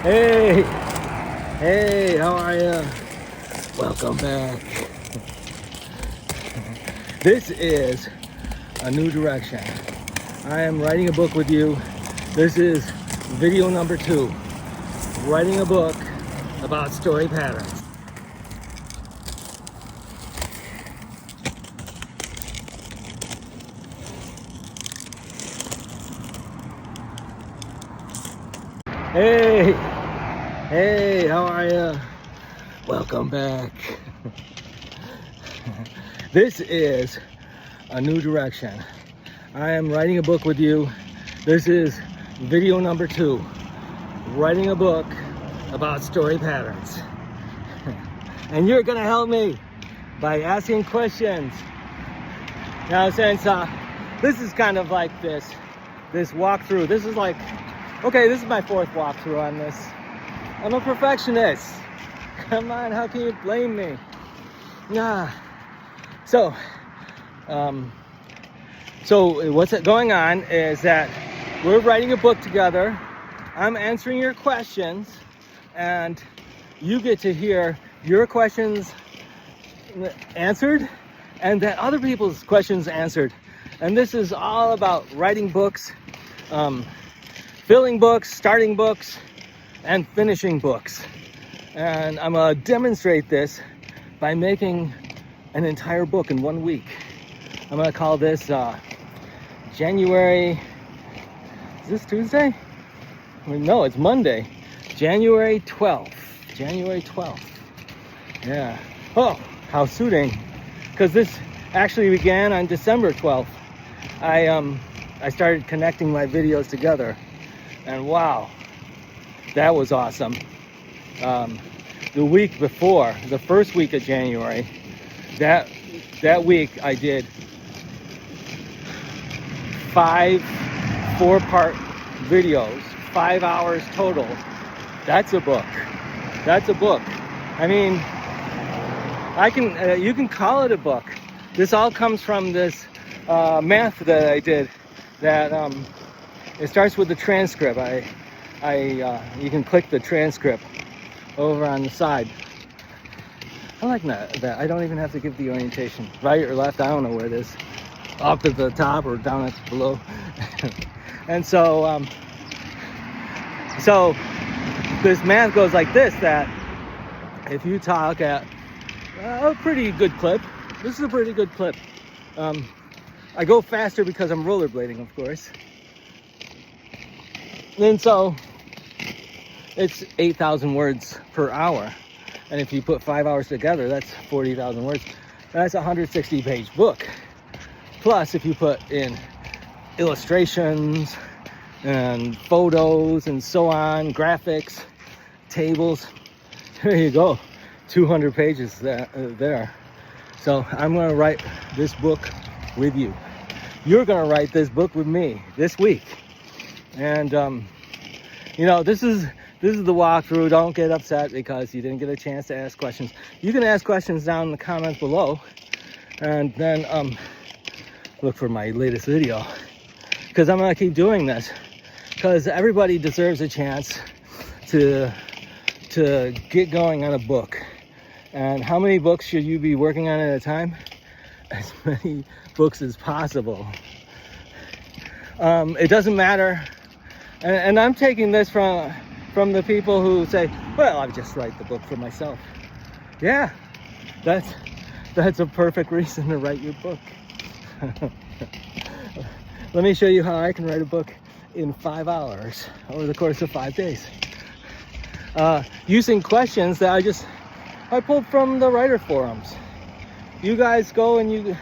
Hey, hey, how are you? Welcome back. This is a new direction. I am writing a book with you. This is video number 2. Writing a book about story patterns. Hey, hey, how are you? Welcome back. This is a new direction. I am writing a book with you. This is video number 2. Writing a book about story patterns. And you're gonna help me by asking questions. Now, since this is kind of like this walkthrough, this is like, okay, this is my 4th walkthrough on this. I'm a perfectionist. Come on, how can you blame me? Nah. So what's going on is that we're writing a book together. I'm answering your questions, and you get to hear your questions answered, and then other people's questions answered. And this is all about writing books, filling books, starting books, and finishing books. And I'm gonna demonstrate this by making an entire book in 1 week. I'm gonna call this January, is this Tuesday? No, it's Monday, January 12th. January 12th. Yeah. Oh, how suiting. Because this actually began on December 12th. I started connecting my videos together, and wow, that was awesome. The week before, the first week of January, that week I did 5 4-part videos, 5 hours total. That's a book. That's a book. I mean, you can call it a book. This all comes from this math that I did. That it starts with the transcript. You can click the transcript over on the side. I like that. I don't even have to give the orientation. Right or left, I don't know where it is. Up at the top or down at below. And so this math goes like this, that if you talk at a pretty good clip, this is a pretty good clip. I go faster because I'm rollerblading, of course. And so it's 8,000 words per hour. And if you put 5 hours together, that's 40,000 words. That's a 160-page book. Plus, if you put in illustrations and photos and so on, graphics, tables, there you go, 200 pages there. So I'm going to write this book with you. You're going to write this book with me this week. And this is the walkthrough. Don't get upset because you didn't get a chance to ask questions. You can ask questions down in the comments below, and then look for my latest video, because I'm gonna keep doing this, because everybody deserves a chance to get going on a book. And how many books should you be working on at a time? As many books as possible. It doesn't matter, and I'm taking this from the people who say, well, I just write the book for myself. Yeah, that's a perfect reason to write your book. Let me show you how I can write a book in 5 hours over the course of 5 days. Using questions that I pulled from the writer forums. You guys go and you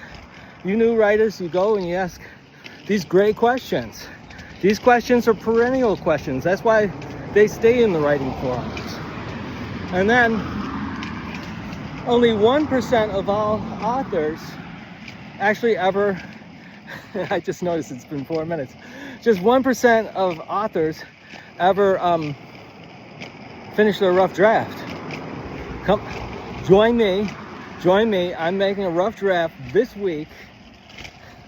new writers, you go and you ask these great questions. These questions are perennial questions. That's why they stay in the writing forums. And then only 1% of all authors actually ever, I just noticed it's been 4 minutes, just 1% of authors ever finish their rough draft. Come, join me, I'm making a rough draft this week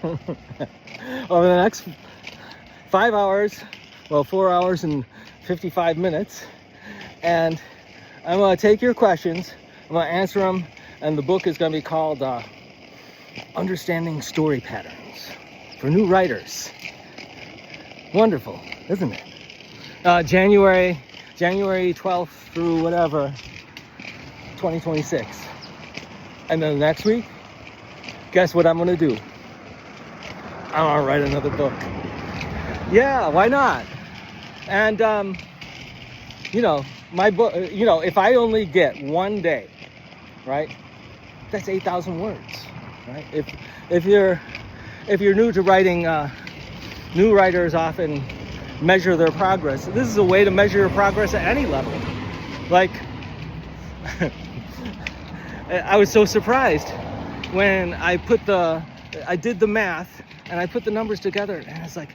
over the next 5 hours, well, 4 hours and 55 minutes. And I'm going to take your questions, I'm going to answer them, and the book is going to be called Understanding Story Patterns for New Writers. Wonderful, isn't it? January 12th through whatever, 2026. And then next week, guess what I'm going to do? I'm going to write another book. Yeah, why not? And, my book, if I only get one day, right, that's 8,000 words, right? If you're new to writing, new writers often measure their progress. This is a way to measure your progress at any level. Like, I was so surprised when I did the math and I put the numbers together, and it's like,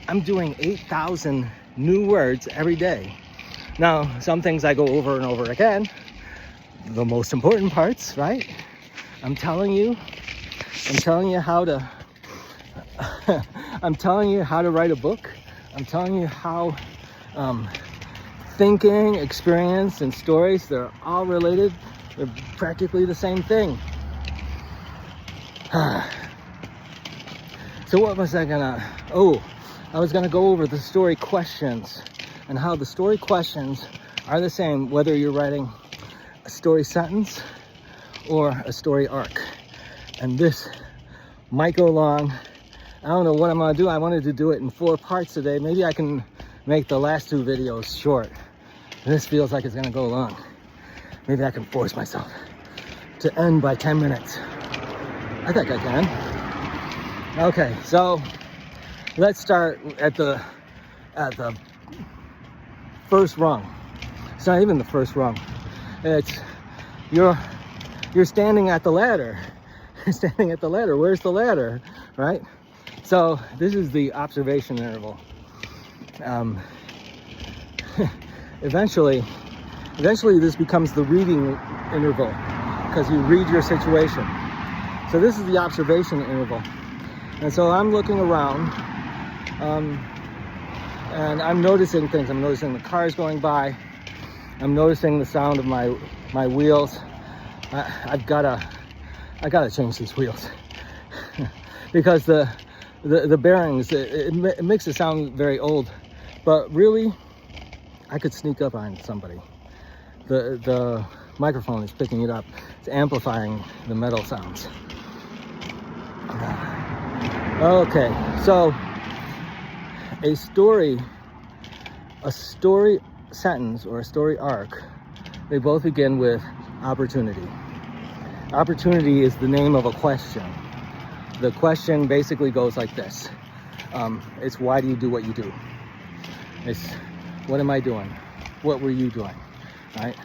I'm doing 8,000 new words every day. Now, some things I go over and over again, the most important parts, right? I'm telling you how to I'm telling you how to write a book. I'm telling you how thinking, experience, and stories, they're all related. They're practically the same thing. So what was I gonna... I was gonna go over the story questions and how the story questions are the same whether you're writing a story sentence or a story arc. And this might go long. I don't know what I'm gonna do. I wanted to do it in 4 parts today. Maybe I can make the last 2 videos short. This feels like it's gonna go long. Maybe I can force myself to end by 10 minutes. I think I can. Okay, so let's start at the first rung. It's not even the first rung. It's you're standing at the ladder. You're standing at the ladder. Where's the ladder, right? So this is the observation interval. Eventually this becomes the reading interval because you read your situation. So this is the observation interval. And so I'm looking around and I'm noticing things. I'm noticing the cars going by. I'm noticing the sound of my wheels. I gotta change these wheels because the bearings, it makes it sound very old, but really I could sneak up on somebody. The microphone is picking it up. It's amplifying the metal sounds. Okay, so a story sentence or a story arc, they both begin with opportunity. Opportunity is the name of a question. The question basically goes like this. It's why do you do what you do? It's what am I doing? What were you doing? Right?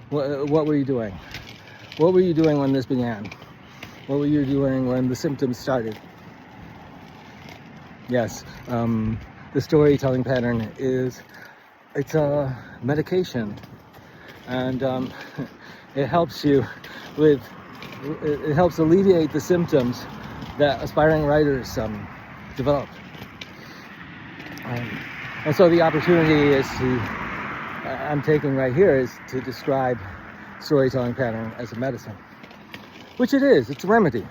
What were you doing? What were you doing when this began? What were you doing when the symptoms started? Yes, the storytelling pattern it's a medication, and it helps alleviate the symptoms that aspiring writers develop. And so the opportunity I'm taking right here is to describe storytelling pattern as a medicine, which it is. It's a remedy.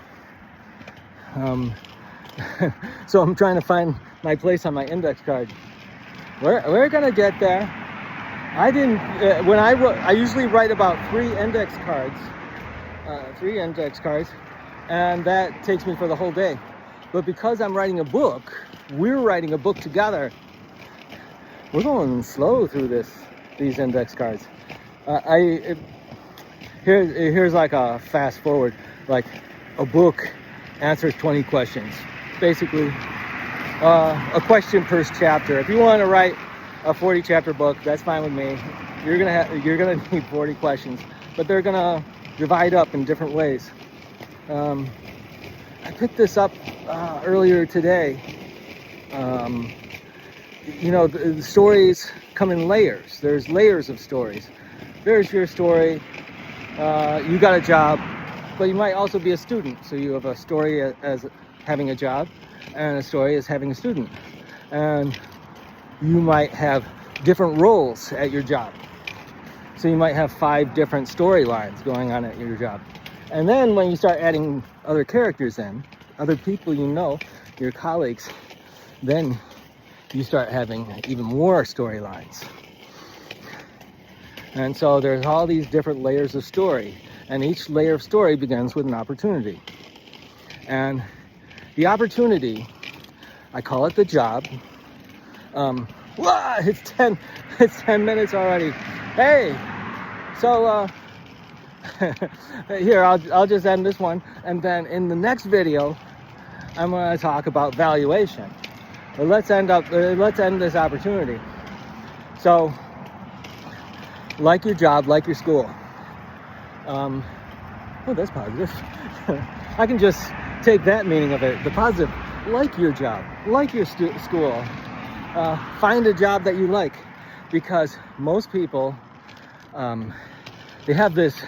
So I'm trying to find my place on my index card. We're gonna get there. I didn't. When I wrote, I usually write about 3 index cards, and that takes me for the whole day. But because I'm writing a book, we're writing a book together. We're going slow through these index cards. Here's like a fast forward. Like a book answers 20 questions. Basically, a question per chapter. If you want to write a 40 chapter book, that's fine with me. You're gonna need 40 questions, but they're gonna divide up in different ways. I picked this up earlier today. The stories come in layers. There's layers of stories. There's your story. You got a job, but you might also be a student. So you have a story as having a job, and a story as having a student. And you might have different roles at your job. So you might have 5 different storylines going on at your job. And then when you start adding other characters in, other people you know, your colleagues, then you start having even more storylines. And so there's all these different layers of story, and each layer of story begins with an opportunity. And the opportunity, I call it the job. It's 10 minutes already. Hey, so here, I'll just end this one, and then in the next video, I'm going to talk about valuation. But let's end this opportunity. So, like your job, like your school. Oh, that's positive. I can just take that meaning of it, the positive. Like your job, like your school. Find a job that you like, because most people, they have this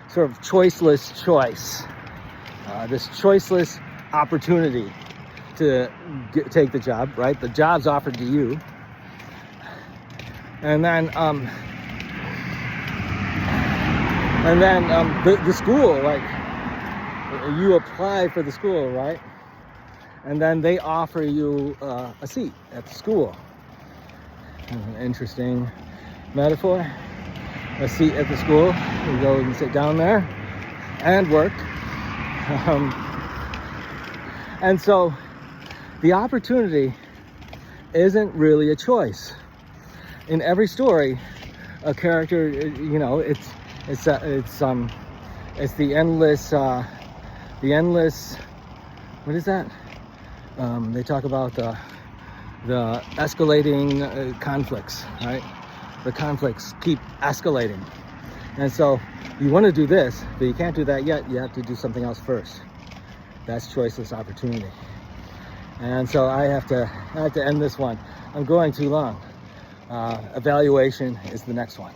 sort of choiceless choice, this choiceless opportunity to take the job, right? The job's offered to you, and then the school, like, you apply for the school, right? And then they offer you a seat at the school. Interesting metaphor. A seat at the school. You go and sit down there and work. And so the opportunity isn't really a choice. In every story, a character, you know, it's the endless, what is that? They talk about the escalating conflicts, right? The conflicts keep escalating. And so you want to do this, but you can't do that yet. You have to do something else first. That's choiceless opportunity. And so I have to end this one. I'm going too long. Evaluation is the next one.